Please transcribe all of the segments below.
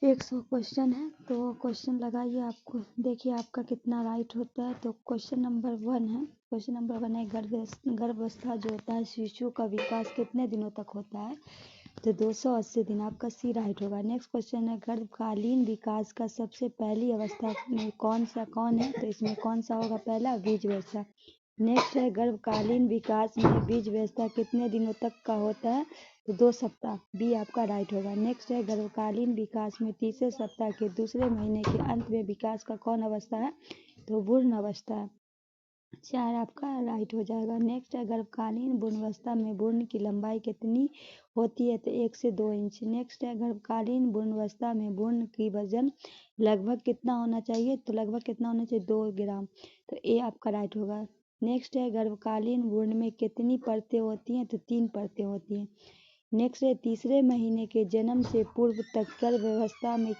100 question है, तो question लगाइए। आपको देखिए आपका कितना राइट होता है। तो क्वेश्चन नंबर 1 है। क्वेश्चन नंबर 1 है गर्भावस्था जो होता है शिशु का विकास कितने दिनों तक होता है? तो 280 दिन। आपका सी राइट होगा। नेक्स्ट क्वेश्चन है गर्भकालीन विकास का सबसे पहली अवस्था में कौन है? तो इसमें कौन सा होगा? पहला बीज व्यवस्था। नेक्स्ट है गर्भकालीन विकास में बीज व्यवस्था कितने दिनों तक का होता है? तो 2 सप्ताह। बी आपका राइट होगा। नेक्स्ट है गर्भकालीन विकास में तीसरे सप्ताह के दूसरे महीने के अंत में विकास का कौन अवस्था है? तो भ्रूण अवस्था है। 4 आपका राइट हो जाएगा। नेक्स्ट है गर्भकालीन भ्रूणावस्था में भ्रूण की लंबाई कितनी होती है? तो 1 से 2 इंच। नेक्स्ट है गर्भकालीन भ्रूणावस्था में भ्रूण की वजन लगभग कितना होना चाहिए? तो लगभग कितना होना चाहिए? 2 ग्राम। तो ए आपका राइट होगा। नेक्स्ट है गर्भकालीन भ्रूण में कितनी परतें होती हैं? तो 3 परतें होती हैं। नेक्स्ट है तीसरे महीने के जन्म से पूर्व तक गर्भावस्था में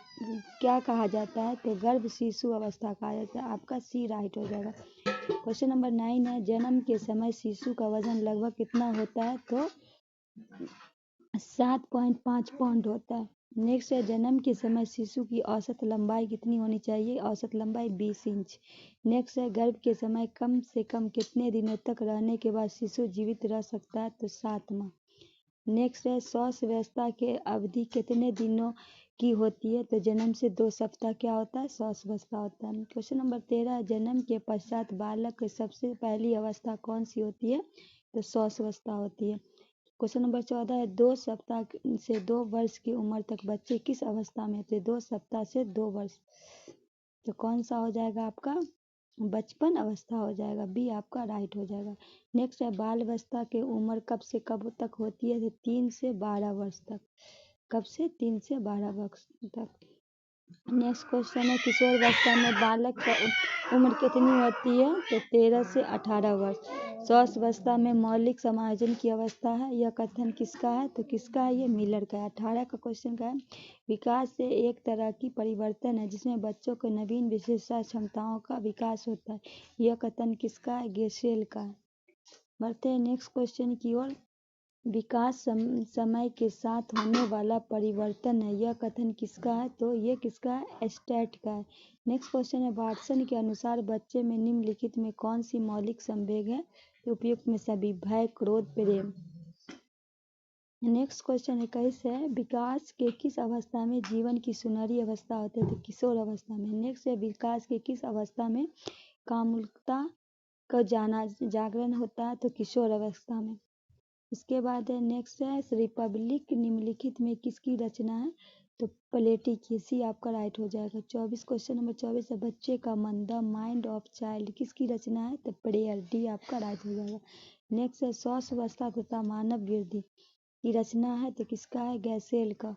क्या कहा जाता है? तो गर्भ शिशु अवस्था कहा जाता है। आपका सी राइट हो जाएगा। क्वेश्चन नंबर 9 है जन्म के समय शिशु का वजन लगभग कितना होता है? तो 7.5 पाउंड होता है। नेक्स्ट है जन्म के समय शिशु की औसत लंबाई कितनी होनी चाहिए? औसत लंबाई 20 इंच। नेक्स्ट है गर्भ के समय कम से कम कितने दिनों तक रहने के बाद शिशु जीवित रह सकता है? तो 7 माह। नेक्स्ट है शौच की अवधि कितने दिनों की होती है? तो जन्म से 2 सप्ताह क्या होता है? शौच होता है। क्वेश्चन नंबर 13 जन्म के पश्चात बालक की सबसे पहली अवस्था कौन सी होती है? तो शौच होती है। क्वेश्चन नंबर 14 है 2 सप्ताह से 2 वर्ष की उम्र तक बच्चे किस अवस्था में होते हैं? 2 सप्ताह से 2 वर्ष। तो कौन सा हो जाएगा आपका? बचपन अवस्था हो जाएगा। बी आपका राइट हो जाएगा। नेक्स्ट है बाल अवस्था की उम्र कब से कब तक होती है? 3 से 12 वर्ष तक। कब से? 3 से 12 वर्ष तक। नेक्स्ट क्वेश्चन है किशोर अवस्था में बालक का उम्र कितनी होती है? तो 13 से 18 वर्ष। शौच अवस्था में मौलिक समायोजन की अवस्था है। यह कथन किसका है? तो किसका है? ये मिलर का है। 18 का क्वेश्चन का है विकास से एक तरह की परिवर्तन है जिसमें बच्चों को नवीन विशेषता क्षमताओं का विकास होता है। यह कथन किसका है? गेसेल का है। बढ़ते हैं नेक्स्ट क्वेश्चन की ओर। विकास समय के साथ होने वाला परिवर्तन है। यह कथन किसका है? तो ये किसका है? स्टैट का है। नेक्स्ट क्वेश्चन है वाटसन के अनुसार बच्चे में निम्नलिखित में कौन सी मौलिक संवेग है? तो उपयुक्त में सभी भय क्रोध प्रेम। नेक्स्ट क्वेश्चन 21 है विकास के किस अवस्था में जीवन की सुनहरी अवस्था होती है? तो किशोर अवस्था में। नेक्स्ट है विकास के किस अवस्था में कामुकता का जागरण होता है? तो किशोर अवस्था में। इसके बाद है नेक्स्ट है रिपब्लिक निम्नलिखित में किसकी रचना है? तो प्लेटी की। सी आपका राइट हो जाएगा। 24 क्वेश्चन नंबर 24 है बच्चे का मन द माइंड ऑफ चाइल्ड किसकी रचना है? तो प्रेयर। डी आपका राइट हो जाएगा। नेक्स्ट है शौच अवस्था तथा मानव वृद्धि की रचना है। तो किसका है? गैसेल का।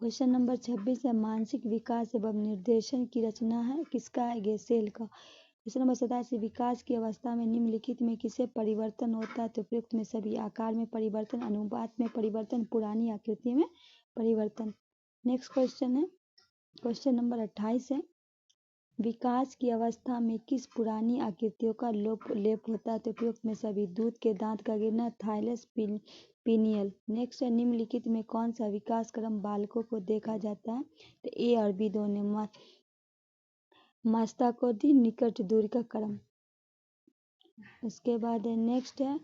क्वेश्चन नंबर 26 है मानसिक विकास एवं निर्देशन की रचना है। किसका है? गेसेल का। क्वेश्चन नंबर 27 विकास की अवस्था में निम्नलिखित में किसे परिवर्तन होता है? तो उपयुक्त में सभी आकार में परिवर्तन, अनुपात में परिवर्तन, पुरानी आकृति में परिवर्तन। नेक्स्ट क्वेश्चन है क्वेश्चन नंबर 28 है विकास की अवस्था में किस पुरानी आकृतियों का लेप होता है? तो उपयुक्त में सभी दूध के दांत का गिरना, थाइलस पीनियल। नेक्स्ट है निम्नलिखित में कौन सा विकास क्रम बालकों को देखा जाता है? तो ए और बी दोनों। मस्ताकोदी निकट दूरी का क्रम। उसके बाद नेक्स्ट है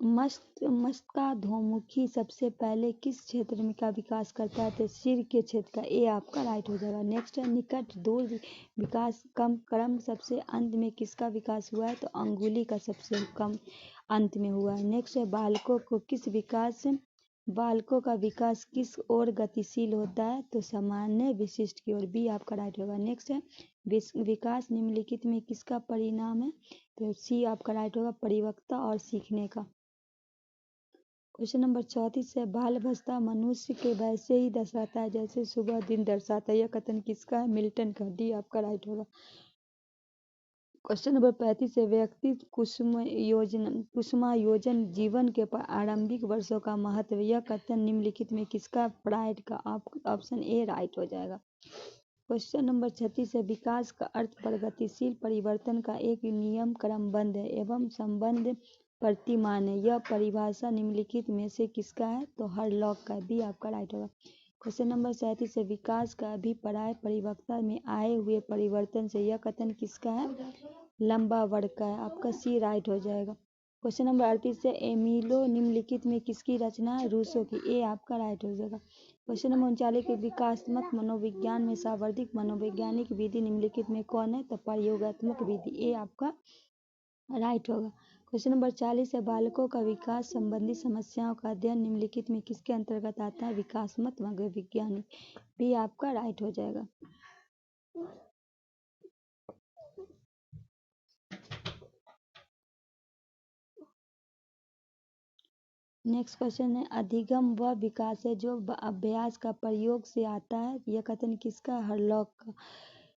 मस्तिष्काधोमुखी सबसे पहले किस क्षेत्र में का विकास करता है? तो सिर के क्षेत्र का। ए आपका राइट हो जाएगा। नेक्स्ट है निकट दूर विकास कम क्रम सबसे अंत में किसका विकास हुआ है? तो अंगुली का सबसे कम अंत में हुआ है। नेक्स्ट है बालकों का विकास किस ओर गतिशील होता है? तो सामान्य विशिष्ट की ओर। बी आपका राइट होगा। नेक्स्ट है विकास निम्नलिखित में किसका परिणाम है? तो सी आपका राइट होगा परिपक्वता और सीखने का। क्वेश्चन नंबर 34 है बाल अवस्था मनुष्य के वैसे ही दर्शाता है जैसे सुबह दिन दर्शाता है। यह कथन किसका है? मिल्टन का। डी आपका राइट होगा। क्वेश्चन नंबर 35 है व्यक्ति कुसुमायोजन जीवन के आरंभिक वर्षों का महत्व। यह कथन निम्नलिखित में किसका? फ्रायड का। ऑप्शन ए राइट हो जाएगा। क्वेश्चन नंबर 36 है विकास का अर्थ प्रगतिशील परिवर्तन का एक नियम क्रमबद्ध है एवं संबंध प्रतिमान है। यह परिभाषा निम्नलिखित में से किसका है? तो हरलॉक का। बी आपका राइट होगा। क्वेश्चन नंबर 37 है, विकास का अभिप्राय परिपक्वता में आए हुए परिवर्तन से, यह कथन किसका है? लंबा वर्ग का है। आपका सी राइट हो जाएगा। क्वेश्चन नंबर 38 है, एमिलो निम्नलिखित में किसकी रचना है? रूसो की। ए आपका राइट हो जाएगा। क्वेश्चन नंबर 39 के विकासात्मक मनोविज्ञान में सर्वाधिक मनोवैज्ञानिक विधि निम्नलिखित में कौन है? तो प्रयोगात्मक विधि। ए आपका राइट होगा। क्वेश्चन नंबर 40 है, बालकों का विकास संबंधी समस्याओं का अध्ययन निम्नलिखित में किसके अंतर्गत आता है? विकासात्मक मनोवैज्ञानिक। बी आपका राइट हो जाएगा। नेक्स्ट क्वेश्चन है, अधिगम वह विकास है जो अभ्यास का प्रयोग से आता है, यह कथन किसका? हरलॉक का।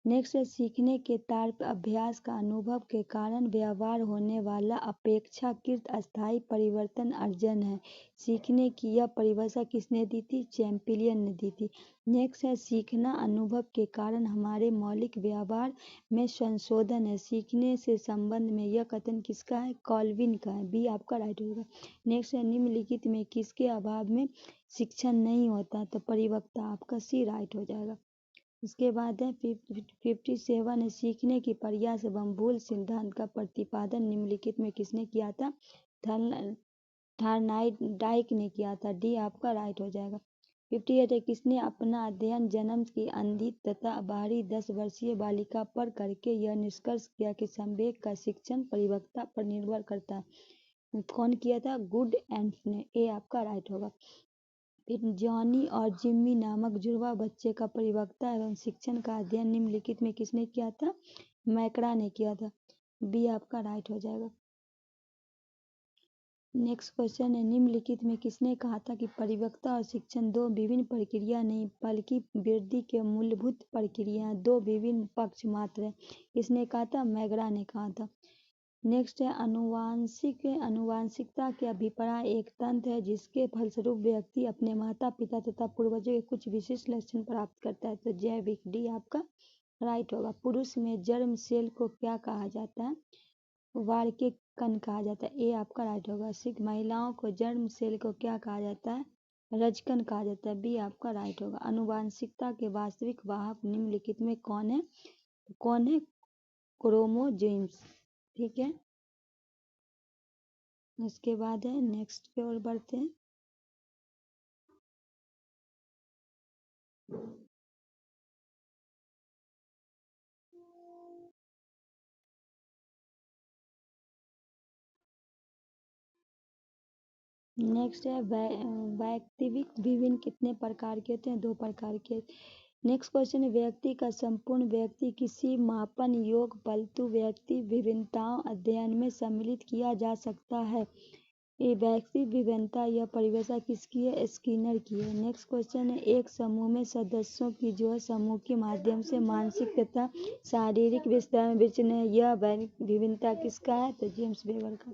नेक्स्ट है, सीखने के तार्क अभ्यास का अनुभव के कारण व्यवहार होने वाला अपेक्षाकृत अस्थायी परिवर्तन अर्जन है। सीखने की यह परिभाषा किसने दी थी? चैंपियन ने दी थी। नेक्स्ट है, सीखना अनुभव के कारण हमारे मौलिक व्यवहार में संशोधन है। सीखने से संबंध में यह कथन किसका है? कॉल्विन का है। बी आपका राइट होगा। नेक्स्ट है, निम्नलिखित में किसके अभाव में शिक्षण नहीं होता? तो परिपक्वता। आपका सी राइट हो जाएगा। उसके बाद है 57 है, सीखने की प्रयास एवं भूल सिद्धांत का प्रतिपादन निम्नलिखित में किसने किया था? थॉर्नडाइक ने किया था। डी आपका राइट हो जाएगा। 58 है, किसने अपना अध्ययन जन्म की अंधी तथा बाहरी 10 वर्षीय बालिका पर करके यह निष्कर्ष किया कि संवेग का शिक्षण परिपक्वता पर निर्भर करता है? कौन किया था? गुड एंड ने। ए आपका राइट होगा। फिर जॉनी और जिम्मी नामक जुड़वा बच्चे का परिपक्वता एवं शिक्षण का अध्ययन निम्नलिखित में किसने किया था? मैकरा ने किया था। बी आपका राइट हो जाएगा। नेक्स्ट क्वेश्चन है, निम्नलिखित में किसने कहा था कि परिपक्वता और शिक्षण दो विभिन्न प्रक्रिया नहीं बल्कि वृद्धि के मूलभूत प्रक्रिया, दो विभिन्न पक्ष मात्र है? किसने कहा था? मैकरा ने कहा था। नेक्स्ट है, अनुवांशिकता के अभिप्राय एक तंत्र है जिसके फलस्वरूप व्यक्ति अपने माता पिता तथा पूर्वजों के कुछ विशिष्ट लक्षण प्राप्त करता है। तो जैविक। डी आपका राइट होगा। पुरुष में जर्म सेल को क्या कहा जाता है? वार्के कण कहा जाता है। ए आपका राइट होगा। सिख महिलाओं को जर्म सेल को क्या कहा जाता है? रजकण कहा जाता है। बी आपका राइट होगा। अनुवांशिकता के वास्तविक वाहक निम्नलिखित में कौन है? कौन है? क्रोमोसोम्स। ठीक है। उसके बाद है नेक्स्ट की ओर बढ़ते हैं। नेक्स्ट है, वास्तविक विभिन्न कितने प्रकार के होते हैं? 2 प्रकार के। नेक्स्ट क्वेश्चन है, व्यक्ति का संपूर्ण व्यक्ति किसी मापन योग्य पालतू व्यक्ति विभिन्नताओं अध्ययन में सम्मिलित किया जा सकता है? ये वैश्विक विभिन्नता यह परिभाषा किसकी है? स्किनर की है। नेक्स्ट क्वेश्चन है, एक समूह में सदस्यों की जो है समूह के माध्यम से मानसिक तथा शारीरिक विचलन है, यह विभिन्नता किसका है? तो जेम्स वेबर का।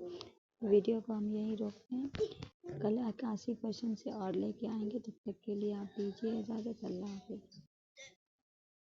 वीडियो को हम यहीं रोकते हैं। कल 81 क्वेश्चन से और लेके आएंगे। तब तक के लिए आप दीजिए इजाज़त। अल्लाह हाफिज़।